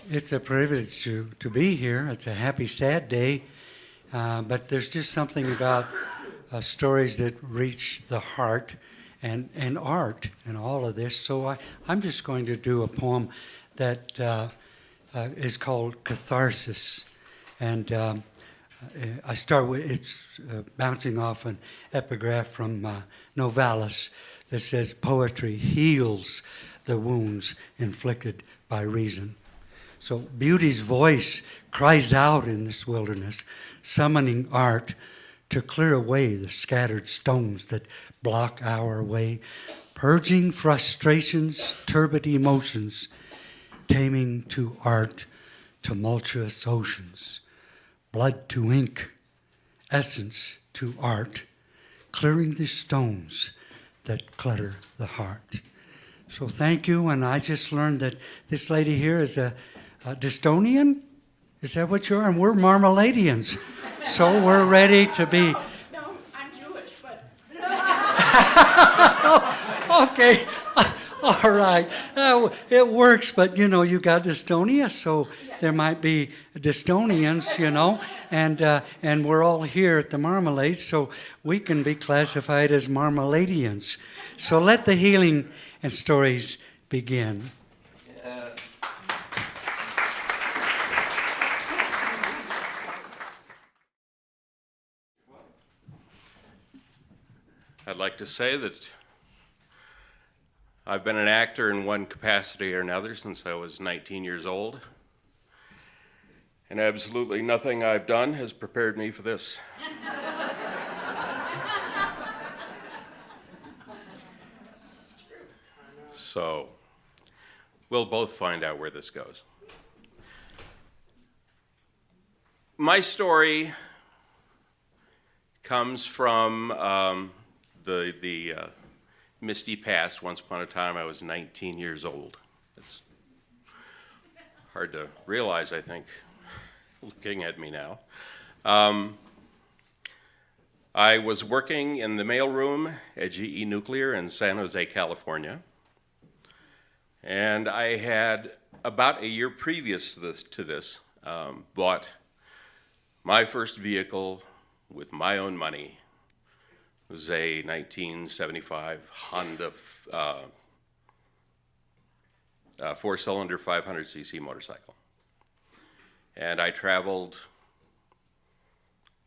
It's a privilege to be here. It's a happy, sad day, but there's just something about stories that reach the heart and art and all of this. So I'm just going to do a poem that is called Catharsis. And I start with, it's bouncing off an epigraph from Novalis that says, "Poetry heals the wounds inflicted by reason." So beauty's voice cries out in this wilderness, summoning art to clear away the scattered stones that block our way, purging frustrations, turbid emotions, taming to art tumultuous oceans, blood to ink, essence to art, clearing the stones that clutter the heart. So thank you, and I just learned that this lady here is a Distonian? Is that what you are? And we're Marmaladians. So we're ready to be... No, I'm Jewish, but... Okay, all right. It works, but, you got Estonia, so there might be Distonians, and we're all here at the Marmalade, so we can be classified as Marmaladians. So let the healing and stories begin. I'd like to say that I've been an actor in one capacity or another since I was 19 years old, and absolutely nothing I've done has prepared me for this. So we'll both find out where this goes. My story comes from the misty past. Once upon a time, I was 19 years old. It's hard to realize, I think, looking at me now. I was working in the mailroom at GE Nuclear in San Jose, California. And I had, about a year previous to this, bought my first vehicle with my own money. It was a 1975 Honda four-cylinder 500cc motorcycle. And I traveled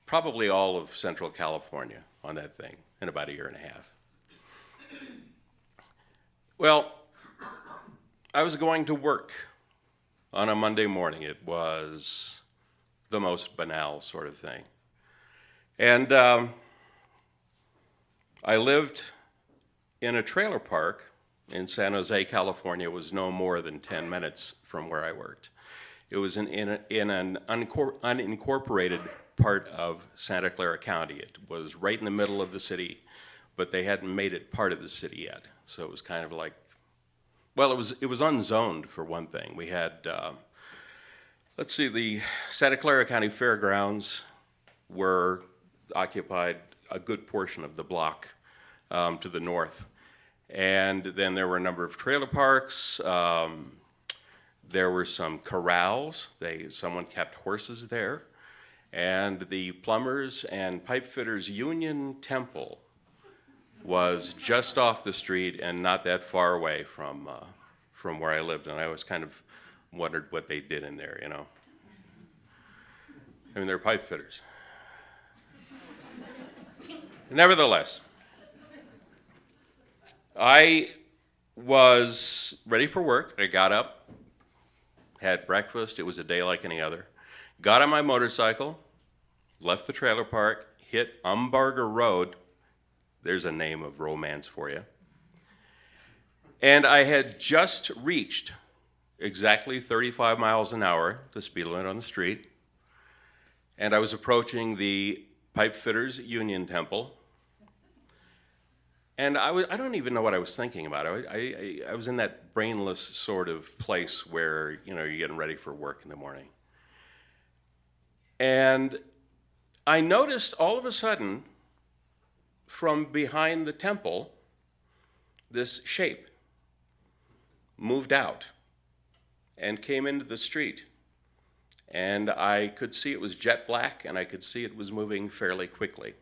probably all of Central California on that thing in about a year and a half. Well, I was going to work on a Monday morning. It was the most banal sort of thing. And I lived in a trailer park in San Jose, California. It was no more than 10 minutes from where I worked. It was in an unincorporated part of Santa Clara County. It was right in the middle of the city, but they hadn't made it part of the city yet. So it was kind of like, well, it was unzoned for one thing. We had, the Santa Clara County Fairgrounds were occupied a good portion of the block to the north. And then there were a number of trailer parks. There were some corrals. Someone kept horses there. And the Plumbers and Pipe Fitters Union Temple was just off the street and not that far away from where I lived. And I always kind of wondered what they did in there, I mean, they're pipe fitters. Nevertheless, I was ready for work. I got up, had breakfast. It was a day like any other. Got on my motorcycle, left the trailer park, hit Umbarger Road. There's a name of romance for you. And I had just reached exactly 35 miles an hour, the speed limit on the street. And I was approaching the Pipe Fitters Union Temple. And I don't even know what I was thinking about. I was in that brainless sort of place where, you're getting ready for work in the morning. And I noticed all of a sudden, from behind the temple, this shape moved out and came into the street. And I could see it was jet black, and I could see it was moving fairly quickly.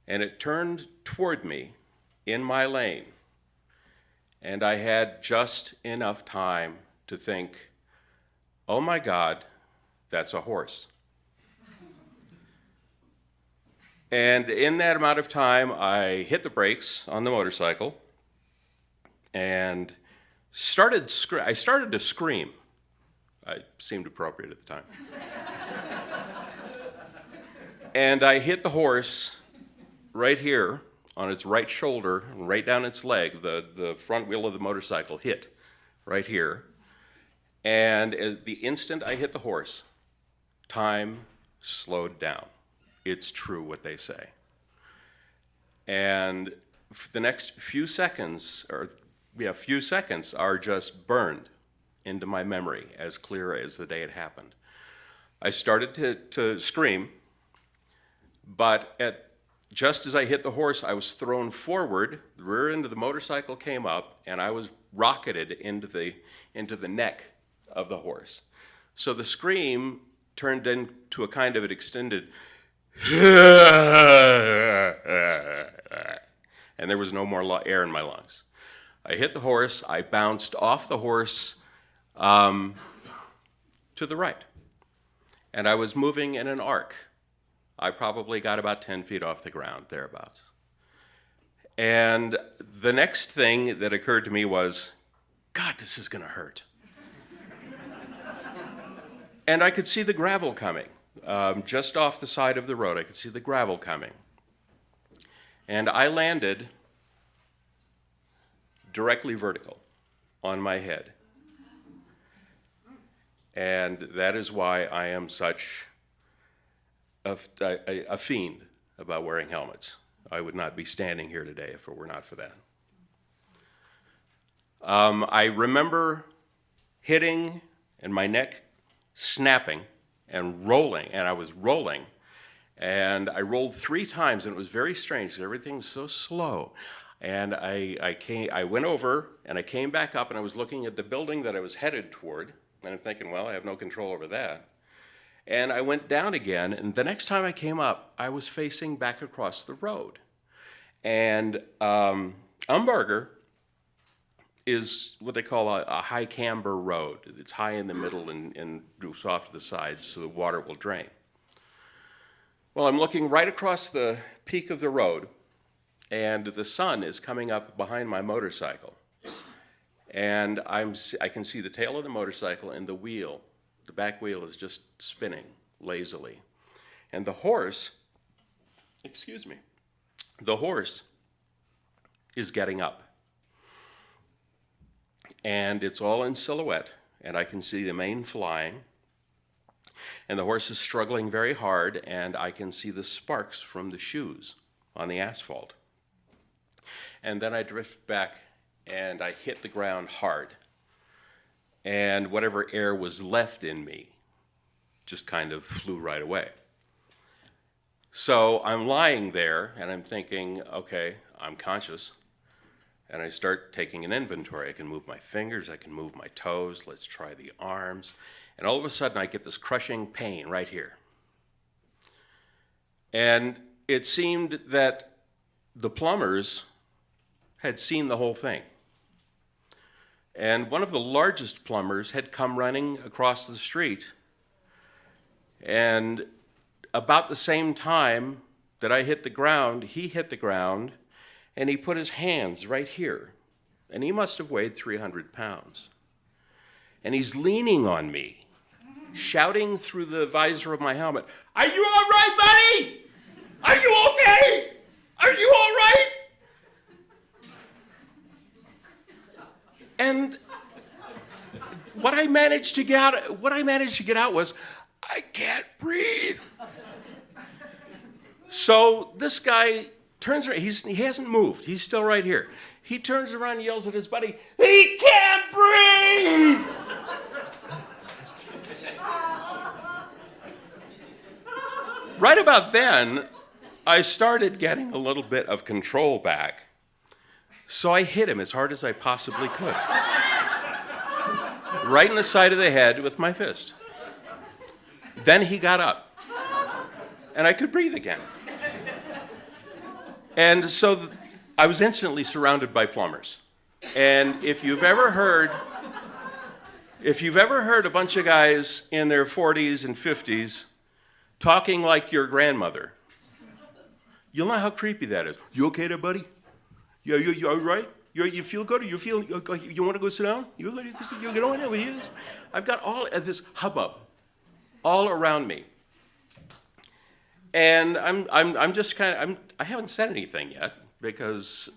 And it turned toward me in my lane, and I had just enough time to think, oh my God, that's a horse. And in that amount of time, I hit the brakes on the motorcycle and I started to scream. It seemed appropriate at the time. And I hit the horse right here on its right shoulder, right down its leg. The front wheel of the motorcycle hit right here. And at the instant I hit the horse, time slowed down. It's true what they say. And the next few seconds are just burned into my memory as clear as the day it happened. I started to scream, but just as I hit the horse, I was thrown forward, the rear end of the motorcycle came up, and I was rocketed into the neck of the horse. So the scream turned into a kind of an extended and there was no more air in my lungs. I hit the horse, I bounced off the horse to the right, and I was moving in an arc. I probably got about 10 feet off the ground, thereabouts. And the next thing that occurred to me was, God, this is gonna hurt. And I could see the gravel coming. Just off the side of the road, I could see the gravel coming. And I landed directly vertical on my head. And that is why I am such a fiend about wearing helmets. I would not be standing here today if it were not for that. I remember hitting and my neck snapping and rolling, and I was rolling, and I rolled 3 times, and it was very strange because everything was so slow. And I went over, and I came back up, and I was looking at the building that I was headed toward, and I'm thinking, well, I have no control over that. And I went down again, and the next time I came up, I was facing back across the road. And Umbarger is what they call a high camber road. It's high in the middle and droops off to the sides so the water will drain. Well, I'm looking right across the peak of the road, and the sun is coming up behind my motorcycle. And I can see the tail of the motorcycle and the wheel. The back wheel is just spinning lazily. And the horse is getting up. And it's all in silhouette, and I can see the mane flying, and the horse is struggling very hard, and I can see the sparks from the shoes on the asphalt. And then I drift back, and I hit the ground hard, and whatever air was left in me just kind of flew right away. So I'm lying there, and I'm thinking, okay, I'm conscious. And I start taking an inventory. I can move my fingers, I can move my toes, let's try the arms. And all of a sudden I get this crushing pain right here. And it seemed that the plumbers had seen the whole thing. And one of the largest plumbers had come running across the street. And about the same time that I hit the ground, he hit the ground, and he put his hands right here. And he must have weighed 300 pounds. And he's leaning on me, shouting through the visor of my helmet, "Are you all right, buddy? Are you okay? Are you all right?" And what I managed to get out was, "I can't breathe." So this guy turns around, he hasn't moved, he's still right here. He turns around and yells at his buddy, "He can't breathe!" Right about then, I started getting a little bit of control back, so I hit him as hard as I possibly could. right in the side of the head with my fist. Then he got up, and I could breathe again. And so I was instantly surrounded by plumbers. And if you've ever heard a bunch of guys in their 40s and 50s talking like your grandmother, you'll know how creepy that is. You okay there, buddy? Yeah, you all right? You feel good? Or you want to go sit down? You get on there with you? I've got all of this hubbub all around me. And I'm just I haven't said anything yet, because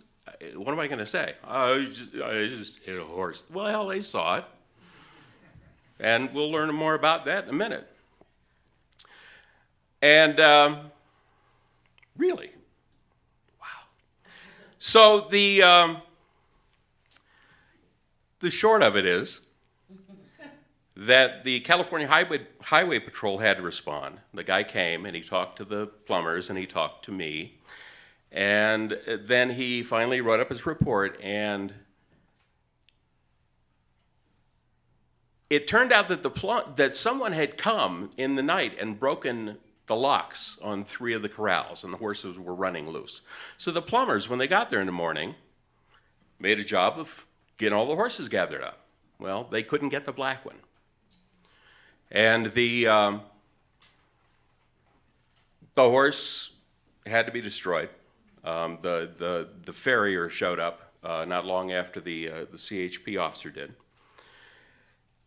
what am I going to say? I just hit a horse. Well, hell, they saw it. And we'll learn more about that in a minute. And really, wow. So the short of it is that the California Highway Patrol had to respond. The guy came and he talked to the plumbers and he talked to me. And then he finally wrote up his report, and it turned out that that someone had come in the night and broken the locks on 3 of the corrals, and the horses were running loose. So the plumbers, when they got there in the morning, made a job of getting all the horses gathered up. Well, they couldn't get the black one. And the horse had to be destroyed. The farrier showed up not long after the CHP officer did.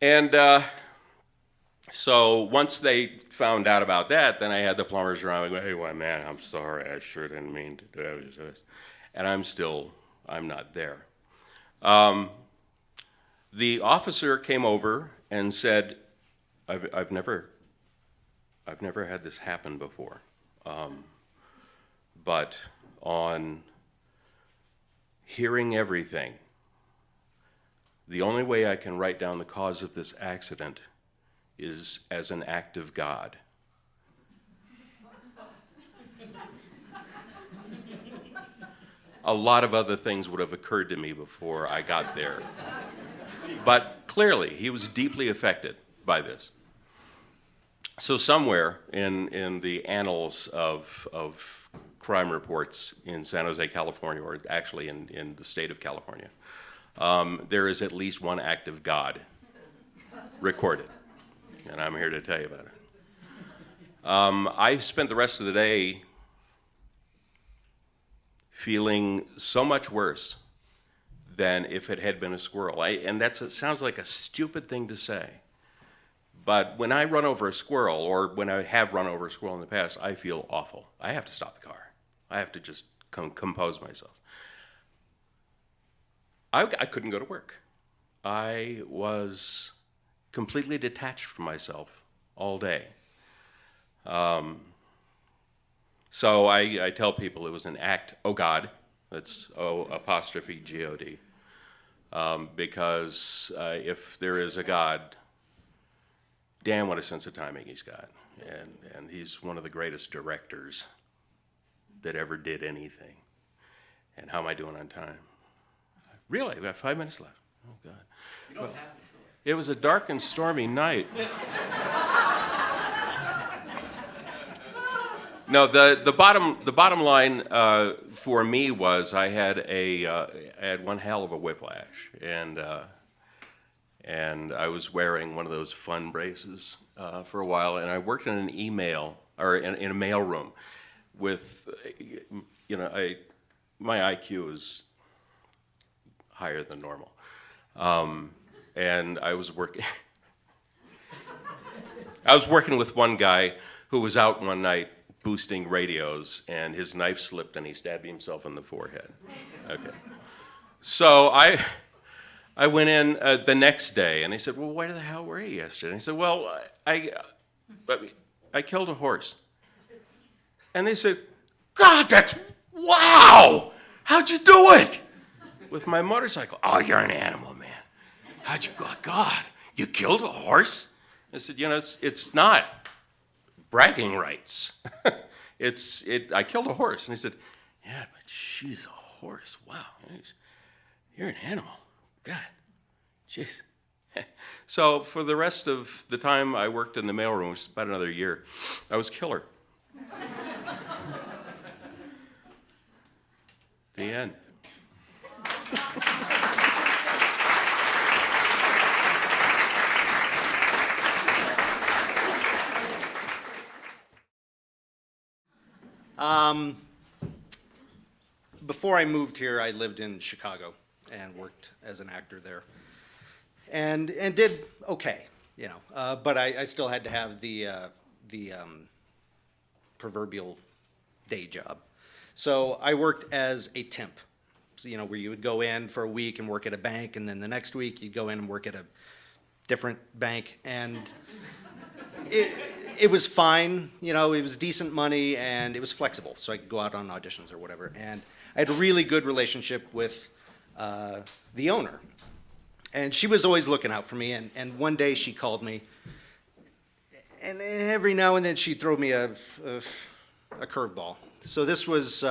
And so once they found out about that, then I had the plumbers around going, hey, well, man, I'm sorry, I sure didn't mean to do this. And I'm not there. The officer came over and said, I've never had this happen before. But on hearing everything, the only way I can write down the cause of this accident is as an act of God. A lot of other things would have occurred to me before I got there. But clearly, he was deeply affected by this. So somewhere in the annals of crime reports in San Jose, California, or actually in the state of California, there is at least one act of God recorded, and I'm here to tell you about it. I spent the rest of the day feeling so much worse than if it had been a squirrel. And it sounds like a stupid thing to say, but when I run over a squirrel, or when I have run over a squirrel in the past, I feel awful. I have to stop the car. I have to just compose myself. I couldn't go to work. I was completely detached from myself all day. So I tell people it was an act, oh God, that's O''G-O-D. Because if there is a God, damn what a sense of timing he's got. And he's one of the greatest directors that ever did anything. And how am I doing on time? Really, we've got 5 minutes left. Oh, God. You don't have to. It was a dark and stormy night. No, the bottom line for me was I had one hell of a whiplash, and I was wearing one of those fun braces for a while, and I worked in an email or in a mail room with, my IQ is higher than normal, and I was working with one guy who was out one night boosting radios, and his knife slipped and he stabbed himself in the forehead. Okay. So I went in the next day, and he said, well, where the hell were you yesterday? And I said, well, I killed a horse. And they said, God, wow! How'd you do it? With my motorcycle. Oh, you're an animal, man. How'd you go? God, you killed a horse? I said, it's not bragging rights. I killed a horse. And he said, yeah, but she's a horse. Wow. You're an animal. God. Jeez. So for the rest of the time I worked in the mailroom, which was about another year, I was killer. The end. Before I moved here, I lived in Chicago and worked as an actor there, and did okay, you know. But I still had to have the proverbial day job. So I worked as a temp. So, you know, where you would go in for a week and work at a bank, and then the next week you'd go in and work at a different bank, and it was fine, you know, it was decent money, and it was flexible, so I could go out on auditions or whatever. And I had a really good relationship with the owner, and she was always looking out for me. And one day she called me, and every now and then she'd throw me a curveball. So this was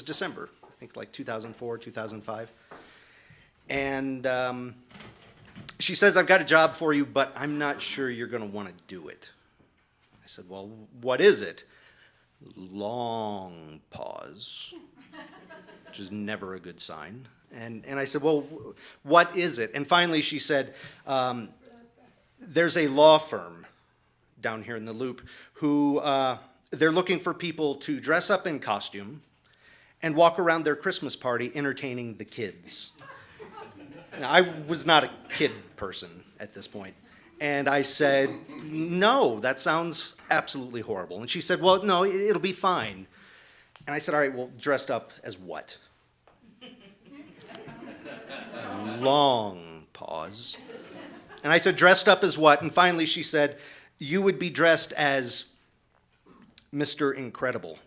December, I think, like 2004, 2005, and she says, "I've got a job for you, but I'm not sure you're going to want to do it." I said, "Well, what is it?" Long pause, which is never a good sign. And I said, "Well, what is it?" And finally she said, "There's a law firm down here in the Loop who they're looking for people to dress up in costume and walk around their Christmas party entertaining the kids." Now, I was not a kid person at this point. And I said, "No, that sounds absolutely horrible." And she said, "Well, no, it'll be fine." And I said, "All right, well, dressed up as what?" Long pause. And I said, "Dressed up as what?" And finally she said, "You would be dressed as Mr. Incredible."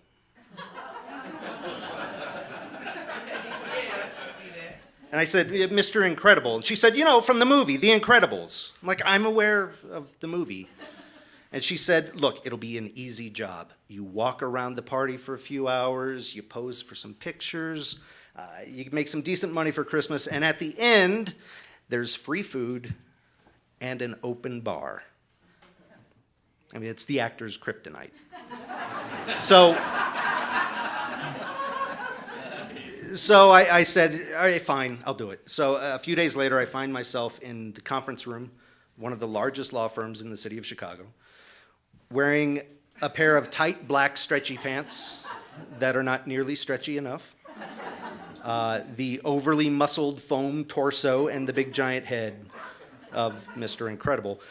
And I said, "Mr. Incredible." And she said, "You know, from the movie, The Incredibles." I'm like, "I'm aware of the movie." And she said, "Look, it'll be an easy job. You walk around the party for a few hours, you pose for some pictures, you make some decent money for Christmas, and at the end, there's free food and an open bar." I mean, it's the actor's kryptonite. So I said, "All right, fine, I'll do it." So a few days later, I find myself in the conference room, one of the largest law firms in the city of Chicago, wearing a pair of tight black stretchy pants that are not nearly stretchy enough, the overly muscled foam torso, and the big giant head of Mr. Incredible.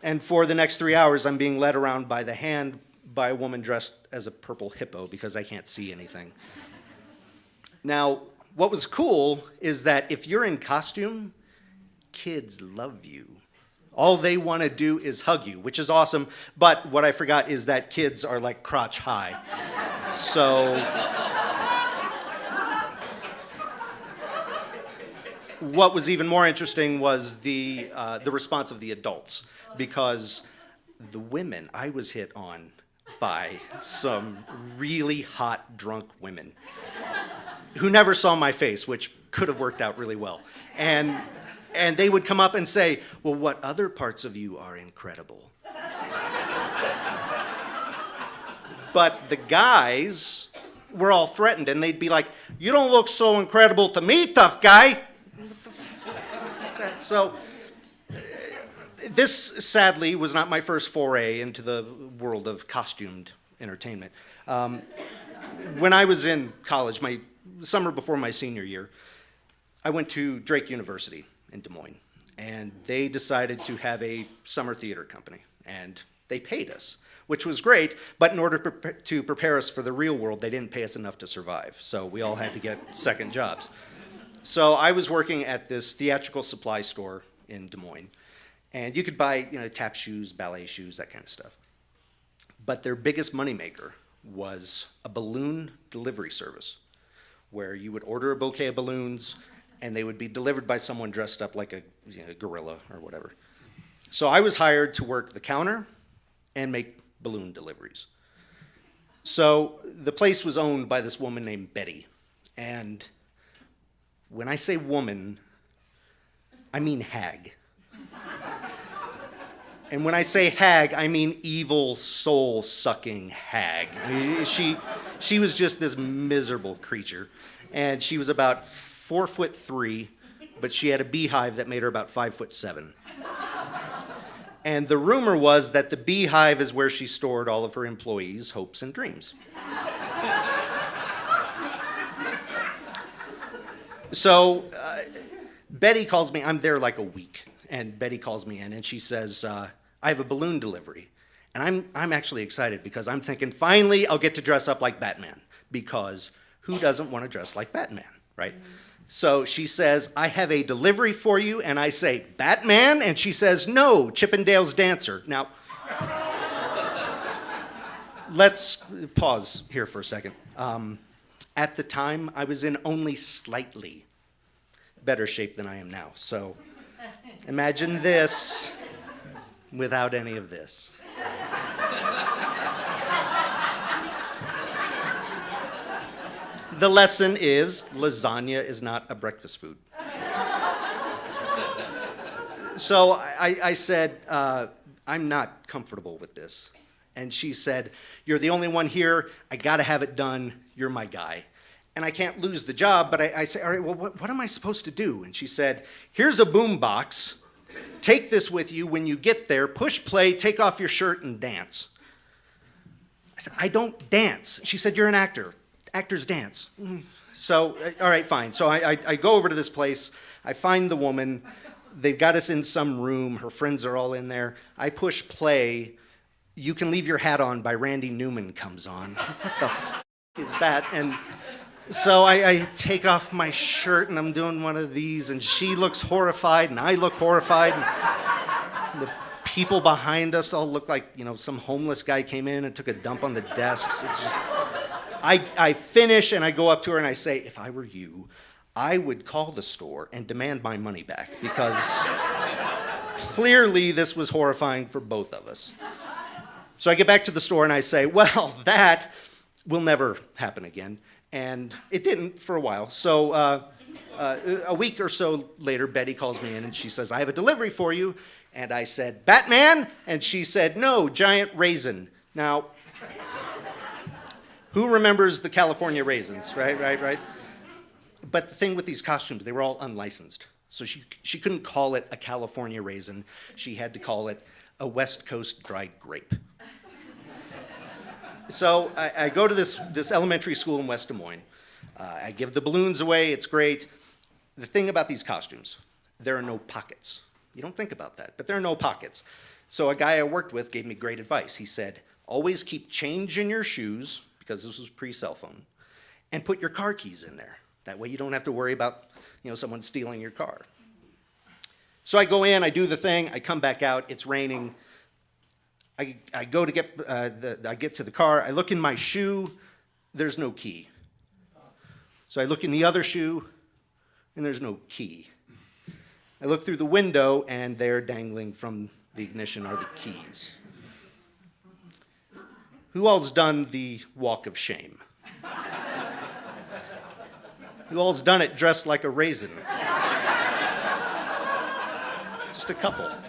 And for the next 3 hours, I'm being led around by the hand by a woman dressed as a purple hippo because I can't see anything. Now, what was cool is that if you're in costume, kids love you. All they want to do is hug you, which is awesome. But what I forgot is that kids are like crotch high. So what was even more interesting was the response of the adults, because the women, I was hit on by some really hot drunk women who never saw my face, which could have worked out really well. And they would come up and say, "Well, what other parts of you are incredible?" But the guys were all threatened, and they'd be like, "You don't look so incredible to me, tough guy." What the f- is that? So this, sadly, was not my first foray into the world of costumed entertainment. When I was in college, my summer before my senior year, I went to Drake University in Des Moines, and they decided to have a summer theater company, and they paid us, which was great, but in order to prepare us for the real world, they didn't pay us enough to survive, so we all had to get second jobs. So I was working at this theatrical supply store in Des Moines, and you could buy, you know, tap shoes, ballet shoes, that kind of stuff. But their biggest moneymaker was a balloon delivery service, where you would order a bouquet of balloons, and they would be delivered by someone dressed up like a gorilla or whatever. So I was hired to work the counter and make balloon deliveries. So the place was owned by this woman named Betty. And when I say woman, I mean hag. And when I say hag, I mean evil, soul-sucking hag. I mean, she was just this miserable creature. And she was about 4'3", but she had a beehive that made her about 5'7". And the rumor was that the beehive is where she stored all of her employees' hopes and dreams. So Betty calls me, I'm there like a week, and Betty calls me in and she says, I have a balloon delivery. And I'm actually excited because I'm thinking, finally I'll get to dress up like Batman, because who doesn't want to dress like Batman, right? So she says, I have a delivery for you, and I say, Batman? And she says, no, Chippendale's Dancer. Now, let's pause here for a second. At the time, I was in only slightly better shape than I am now. So imagine this without any of this. The lesson is lasagna is not a breakfast food. So I said, I'm not comfortable with this. And she said, you're the only one here. I got to have it done. You're my guy. And I can't lose the job, but I said, all right, well, what am I supposed to do? And she said, here's a boom box. Take this with you. When you get there, push play, take off your shirt, and dance. I said, I don't dance. She said, you're an actor. Actors dance. So, all right, fine. So I go over to this place. I find the woman. They've got us in some room. Her friends are all in there. I push play. You Can Leave Your Hat On by Randy Newman comes on. What the f*** is that? And so I take off my shirt, and I'm doing one of these, and she looks horrified, and I look horrified. And the people behind us all look like, some homeless guy came in and took a dump on the desks. It's just... I finish, and I go up to her, and I say, if I were you, I would call the store and demand my money back, because clearly this was horrifying for both of us. So I get back to the store, and I say, well, that will never happen again. And it didn't for a while. So a week or so later, Betty calls me in, and she says, I have a delivery for you. And I said, Batman? And she said, no, Giant Raisin. Now, who remembers the California raisins, right? But the thing with these costumes, they were all unlicensed. So she couldn't call it a California raisin. She had to call it a West Coast dried grape. So I go to this elementary school in West Des Moines. I give the balloons away. It's great. The thing about these costumes, there are no pockets. You don't think about that, but there are no pockets. So a guy I worked with gave me great advice. He said, always keep change in your shoes, because this was pre-cell phone, and put your car keys in there. That way you don't have to worry about someone stealing your car. So I go in, I do the thing, I come back out, it's raining. I go to get, I get to the car, I look in my shoe, there's no key. So I look in the other shoe, and there's no key. I look through the window, and there dangling from the ignition are the keys. Who all's done the walk of shame? Who all's done it dressed like a raisin? Just a couple. Well,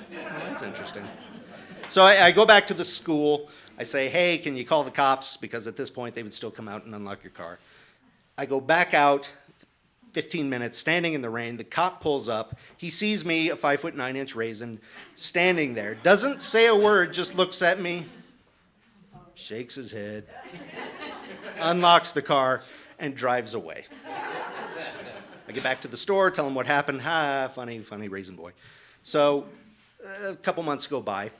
that's interesting. So I go back to the school. I say, hey, can you call the cops? Because at this point, they would still come out and unlock your car. I go back out, 15 minutes, standing in the rain. The cop pulls up. He sees me, a 5'9" raisin, standing there. Doesn't say a word, just looks at me, shakes his head, unlocks the car, and drives away. I get back to the store, tell him what happened. Funny raisin boy. So a couple months go by.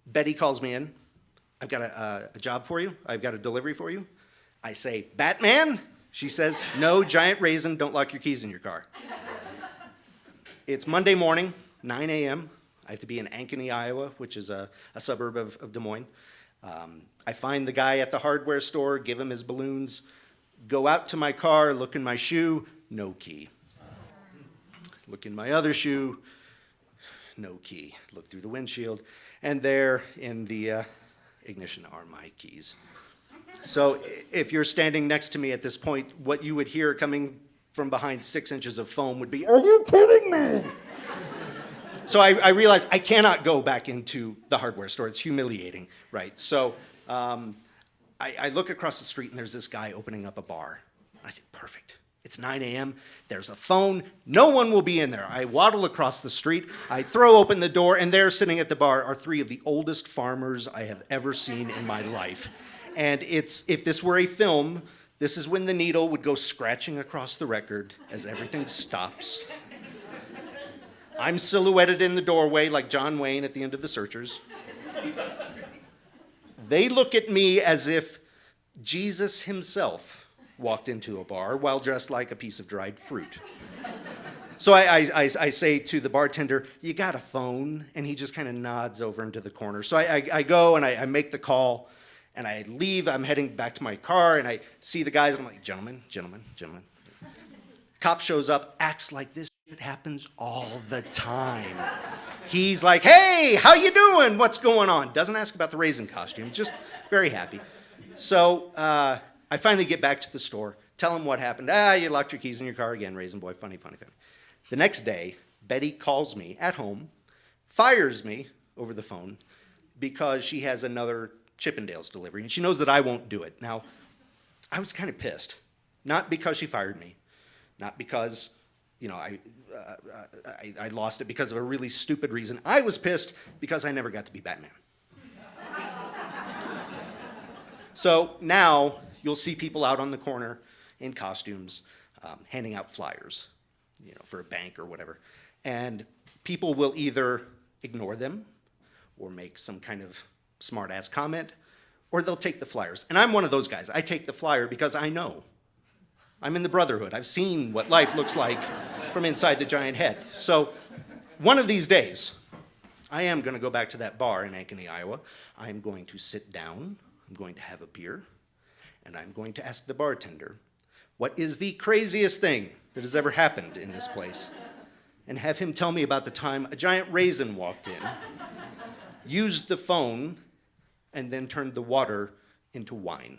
Betty calls me in. I've got a job for you. I've got a delivery for you. I say, Batman? She says, no, Giant Raisin, don't lock your keys in your car. It's Monday morning, 9 a.m. I have to be in Ankeny, Iowa, which is a suburb of Des Moines. I find the guy at the hardware store, give him his balloons, go out to my car, look in my shoe, no key. Look in my other shoe, no key. Look through the windshield, and there in the ignition are my keys. So if you're standing next to me at this point, what you would hear coming from behind 6 inches of foam would be, are you kidding me? So I realized I cannot go back into the hardware store. It's humiliating, right? So I look across the street and there's this guy opening up a bar. I think, perfect. It's 9 a.m. There's a phone. No one will be in there. I waddle across the street. I throw open the door, and there, sitting at the bar, are 3 of the oldest farmers I have ever seen in my life. And if this were a film, this is when the needle would go scratching across the record as everything stops. I'm silhouetted in the doorway like John Wayne at the end of The Searchers. They look at me as if Jesus himself walked into a bar while dressed like a piece of dried fruit. So I say to the bartender, "You got a phone?" And he just kind of nods over into the corner. So I go and I make the call, and I leave. I'm heading back to my car, and I see the guys. I'm like, "Gentlemen, gentlemen, gentlemen." Cop shows up, acts like this shit happens all the time. He's like, "Hey, how you doing? What's going on?" Doesn't ask about the raisin costume, just very happy. So I finally get back to the store, tell him what happened. You locked your keys in your car again, raisin boy, funny, funny, funny. The next day, Betty calls me at home, fires me over the phone because she has another Chippendales delivery, and she knows that I won't do it. Now, I was kind of pissed, not because she fired me, not because, I lost it because of a really stupid reason. I was pissed because I never got to be Batman. So now you'll see people out on the corner in costumes handing out flyers, for a bank or whatever. And people will either ignore them or make some kind of smart-ass comment, or they'll take the flyers. And I'm one of those guys. I take the flyer because I know. I'm in the Brotherhood. I've seen what life looks like from inside the giant head. So one of these days, I am going to go back to that bar in Ankeny, Iowa. I am going to sit down. I'm going to have a beer. And I'm going to ask the bartender, what is the craziest thing that has ever happened in this place? And have him tell me about the time a giant raisin walked in, used the phone, and then turned the water into wine.